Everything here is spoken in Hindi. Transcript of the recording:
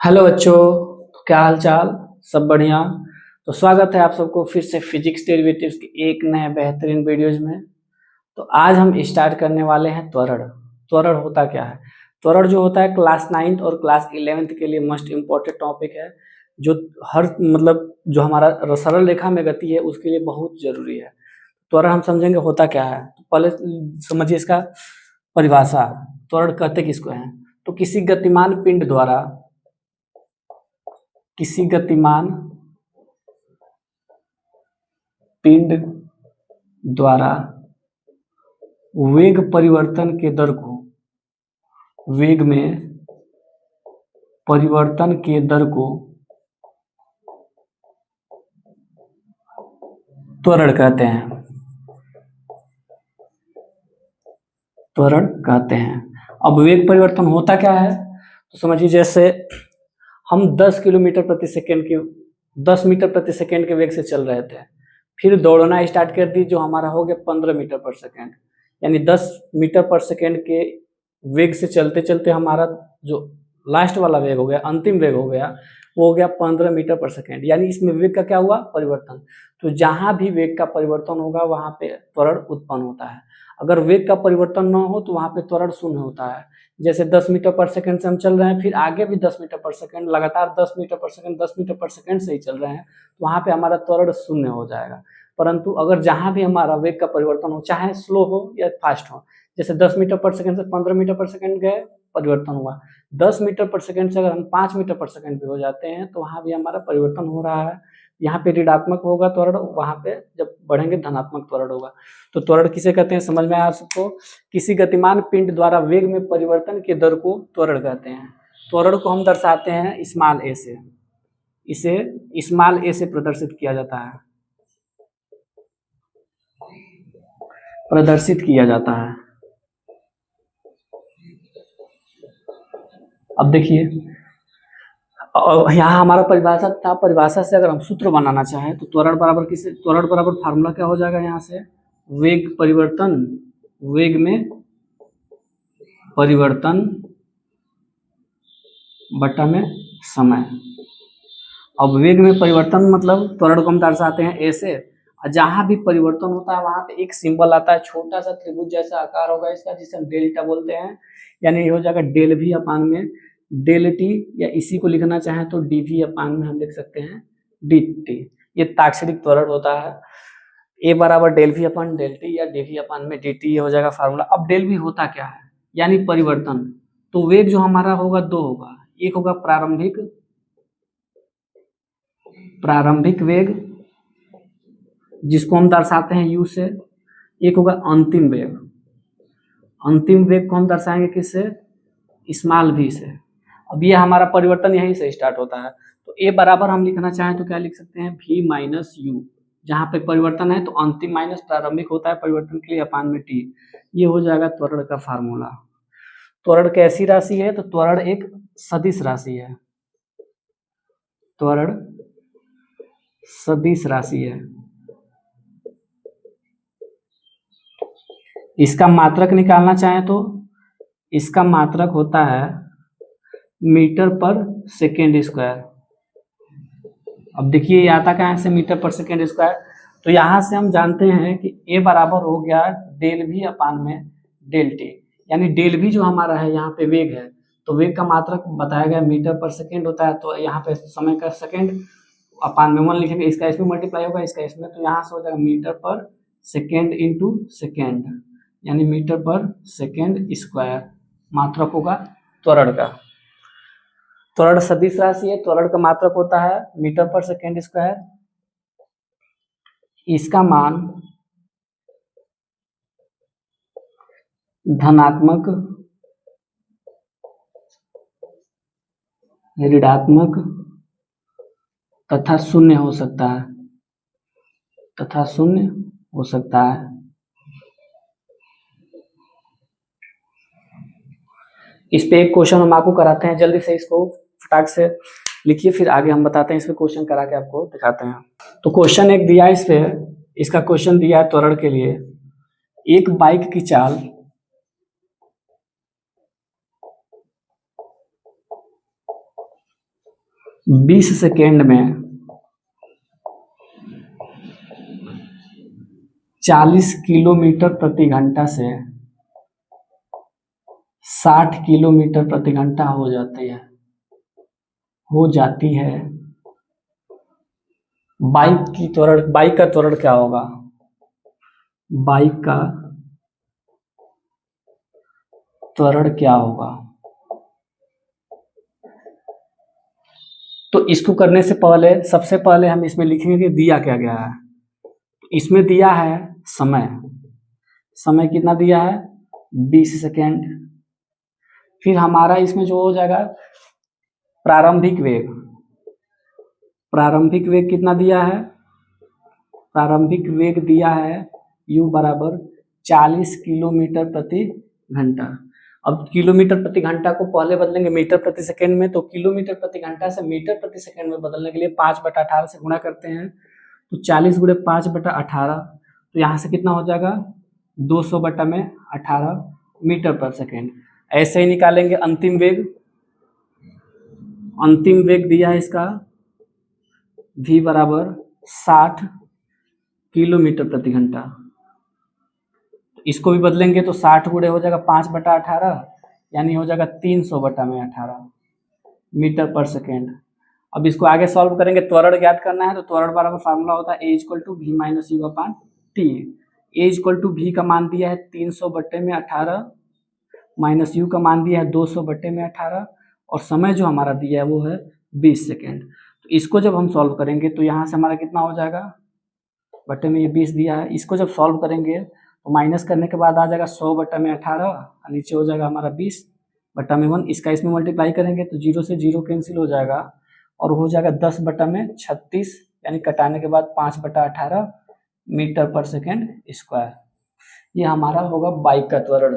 हेलो बच्चों। तो क्या हाल चाल? सब बढ़िया। तो स्वागत है आप सबको फिर से फिजिक्स डेरिवेटिव्स के एक नए बेहतरीन वीडियोज में। तो आज हम स्टार्ट करने वाले हैं त्वरण। त्वरण होता क्या है? त्वरण जो होता है क्लास 9th और क्लास 11th के लिए मोस्ट इम्पोर्टेंट टॉपिक है, जो हर मतलब जो हमारा सरल रेखा में गति है उसके लिए बहुत जरूरी है। त्वरण हम समझेंगे होता क्या है। तो पहले समझिए इसका परिभाषा। त्वरण कहते किसको हैं? तो किसी गतिमान पिंड द्वारा वेग परिवर्तन के दर को वेग में परिवर्तन के दर को त्वरण कहते हैं। त्वरण कहते हैं। अब वेग परिवर्तन होता क्या है तो समझिए, जैसे हम 10 किलोमीटर प्रति सेकेंड के 10 मीटर प्रति सेकेंड के वेग से चल रहे थे, फिर दौड़ना स्टार्ट कर दी, जो हमारा हो गया 15 मीटर पर सेकेंड, यानी 10 मीटर पर सेकेंड के वेग से चलते चलते हमारा जो लास्ट वाला वेग हो गया, अंतिम वेग हो गया, वो हो गया 15 मीटर पर सेकेंड। यानी इसमें वेग का क्या हुआ? परिवर्तन। तो जहां भी वेग का परिवर्तन होगा वहां पे त्वरण उत्पन्न होता है। अगर वेग का परिवर्तन न हो तो वहां पे त्वरण शून्य होता है। जैसे 10 मीटर पर सेकंड से हम चल रहे हैं, फिर आगे भी 10 मीटर पर सेकंड, लगातार 10 मीटर पर सेकंड 10 मीटर पर सेकंड से ही चल रहे हैं, तो वहां पे हमारा त्वरण शून्य हो जाएगा। परंतु अगर जहां भी हमारा वेग का परिवर्तन हो, चाहे स्लो हो या फास्ट हो, जैसे 10 मीटर पर सेकंड से 15 मीटर पर सेकंड गए, परिवर्तन हुआ। 10 मीटर पर सेकंड से अगर हम 5 मीटर पर सेकंड पे हो जाते हैं तो वहां भी हमारा परिवर्तन हो रहा है। यहाँ पे ऋणात्मक होगा त्वरण, वहां पे जब बढ़ेंगे धनात्मक त्वरण होगा। तो त्वरण किसे कहते हैं समझ में आया सबको? किसी गतिमान पिंड द्वारा वेग में परिवर्तन के दर को त्वरण कहते हैं। त्वरण को हम दर्शाते हैं स्मॉल ए से। इसे स्मॉल ए से प्रदर्शित किया जाता है। अब देखिए, और यहाँ हमारा परिभाषा था, परिभाषा से अगर हम सूत्र बनाना चाहें तो त्वरण बराबर किसे? त्वरण बराबर फार्मूला क्या हो जाएगा यहाँ से? वेग परिवर्तन, वेग में परिवर्तन बटा में समय। अब वेग में परिवर्तन मतलब त्वरण को हम दर्शाते हैं ए से, और जहां भी परिवर्तन होता है वहां पे एक सिंबल आता है, छोटा सा त्रिभुज जैसा आकार होगा इसका, जिसे हम डेल्टा बोलते हैं। यानी ये हो जाएगा डेल भी अपान में डेल टी, या इसी को लिखना चाहें तो डी वी अपान में हम लिख सकते हैं डी टी। ये ताक्षणिक त्वरण होता है। ए बराबर del V upon del T या डी वी अपान में डी टी, ये हो जाएगा फार्मूला। अब डेल वी होता क्या है? यानी परिवर्तन। तो वेग जो हमारा होगा दो होगा, एक होगा प्रारंभिक वेग, जिसको हम दर्शाते हैं यू से, एक होगा अंतिम वेग। अंतिम वेग को हम दर्शाएंगे किससे? स्मॉल वी से। अब ये हमारा परिवर्तन यहीं से स्टार्ट होता है। तो ए बराबर हम लिखना चाहें तो क्या लिख सकते हैं? V minus U. जहां पे परिवर्तन है तो अंतिम माइनस प्रारंभिक होता है परिवर्तन के लिए, अपान में टी। ये हो जाएगा त्वरण का फार्मूला। त्वरण कैसी राशि है? तो त्वरण एक सदिश राशि है। त्वरण सदिश राशि है। इसका मात्रक निकालना चाहें तो इसका मात्रक होता है मीटर पर सेकेंड स्क्वायर। अब देखिए ये आता कहाँ से? मीटर पर सेकेंड स्क्वायर। तो यहाँ से हम जानते हैं कि ए बराबर हो गया डेल भी अपान में डेल टी। यानी डेल भी जो हमारा है यहाँ पे वेग है, तो वेग का मात्रक बताया गया मीटर पर सेकेंड होता है। तो यहाँ पे समय का सेकेंड अपान में 1 लिखेंगे, इसका इसमें मल्टीप्लाई होगा, इसका इसमें, तो यहाँ से हो जाएगा मीटर पर सेकेंड इंटू सेकेंड, यानी मीटर पर सेकेंड स्क्वायर मात्रक होगा त्वरण का। त्वरण सदिश राशि है, त्वरण का मात्रक होता है मीटर पर सेकेंड स्क्वायर। इसका मान धनात्मक, ऋणात्मक तथा शून्य हो सकता है, इस पे एक क्वेश्चन हम आपको कराते हैं, जल्दी से इसको फटाक से लिखिए, फिर आगे हम बताते हैं। इस पे क्वेश्चन करा के आपको दिखाते हैं। तो क्वेश्चन एक दिया इस पे, इसका क्वेश्चन दिया है त्वरण के लिए। एक बाइक की चाल 20 सेकेंड में 40 किलोमीटर प्रति घंटा से 60 किलोमीटर प्रति घंटा हो जाती है बाइक का त्वरण क्या होगा? बाइक का त्वरण क्या होगा? तो इसको करने से पहले सबसे पहले हम इसमें लिखेंगे कि दिया क्या गया है। इसमें दिया है समय कितना दिया है? 20 सेकेंड। फिर हमारा इसमें जो हो जाएगा प्रारंभिक वेग कितना दिया है? प्रारंभिक वेग दिया है u बराबर 40 किलोमीटर प्रति घंटा। अब किलोमीटर प्रति घंटा को पहले बदलेंगे मीटर प्रति सेकेंड में, तो किलोमीटर प्रति घंटा से मीटर प्रति सेकेंड में बदलने के लिए 5/18 से गुणा करते हैं, तो 40 गुणे 5/18, तो यहाँ से कितना हो जाएगा? 200/18 मीटर पर सेकेंड। ऐसे ही निकालेंगे अंतिम वेग दिया है इसका v बराबर 60 किलोमीटर प्रति घंटा। इसको भी बदलेंगे तो 60 गुणे हो जाएगा 5/18, यानी हो जाएगा 300/18 मीटर पर सेकेंड। अब इसको आगे सॉल्व करेंगे, त्वरण ज्ञात करना है, तो त्वरण बराबर फार्मूला होता है a = v - u/t। a = v का मान दिया है 300/18 माइनस u का मान दिया है 200/18 और समय जो हमारा दिया है वो है 20 सेकेंड। तो इसको जब हम सॉल्व करेंगे तो यहाँ से हमारा कितना हो जाएगा? बट्टे में ये 20 दिया है, इसको जब सॉल्व करेंगे तो माइनस करने के बाद आ जाएगा 100/18, नीचे हो जाएगा हमारा 20/1। इसका इसमें मल्टीप्लाई करेंगे तो 0 से 0 कैंसिल हो जाएगा और हो जाएगा 10/36, यानी कटाने के बाद 5/18 मीटर पर सेकेंड स्क्वायर। ये हमारा होगा बाइक का त्वरण।